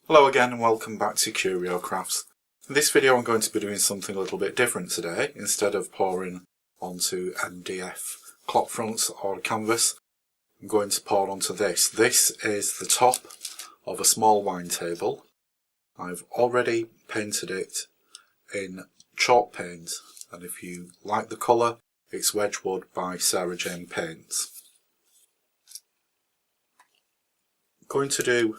Hello again and welcome back to Curio Crafts. In this video I'm going to be doing something a little bit different today. Instead of pouring onto MDF clock fronts or canvas, I'm going to pour onto this. This is the top of a small wine table. I've already painted it in chalk paint, and if you like the colour, it's Wedgwood by Sarah Jane Paints. I'm going to do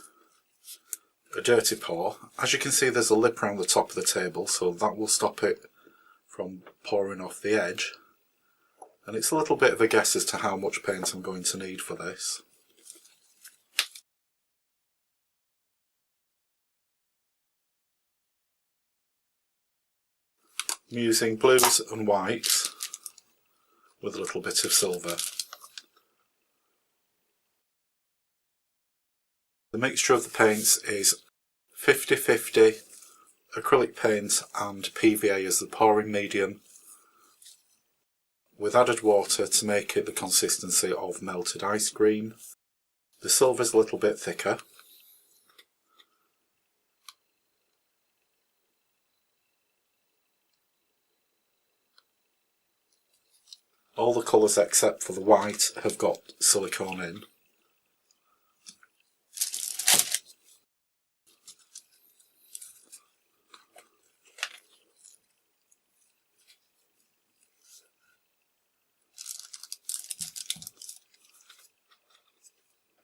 a dirty pour. As you can see, there's a lip around the top of the table, so that will stop it from pouring off the edge. And it's a little bit of a guess as to how much paint I'm going to need for this. I'm using blues and whites with a little bit of silver. The mixture of the paints is 50-50 acrylic paint and PVA as the pouring medium, with added water to make it the consistency of melted ice cream. The silver is a little bit thicker. All the colours except for the white have got silicone in.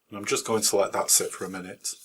And I'm just going to let that sit for a minute.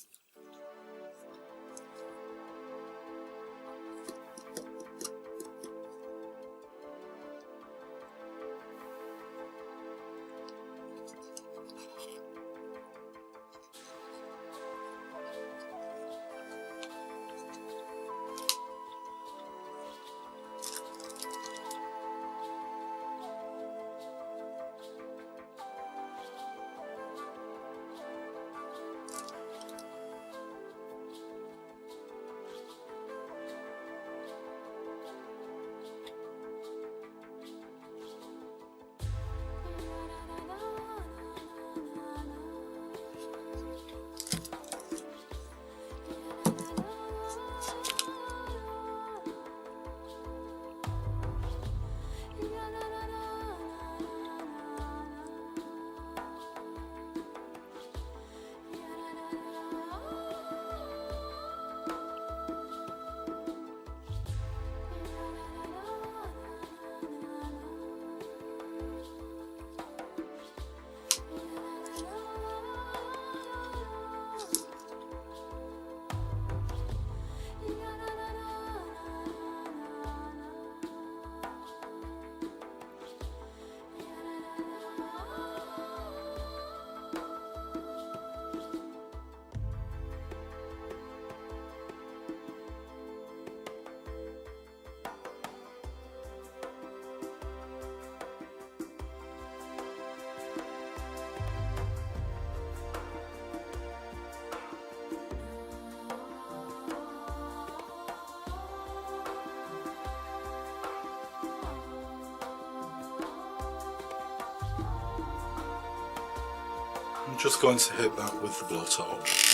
I'm just going to hit that with the blowtorch.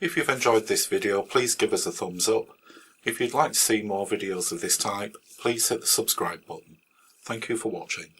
If you've enjoyed this video, please give us a thumbs up. If you'd like to see more videos of this type, please hit the subscribe button. Thank you for watching.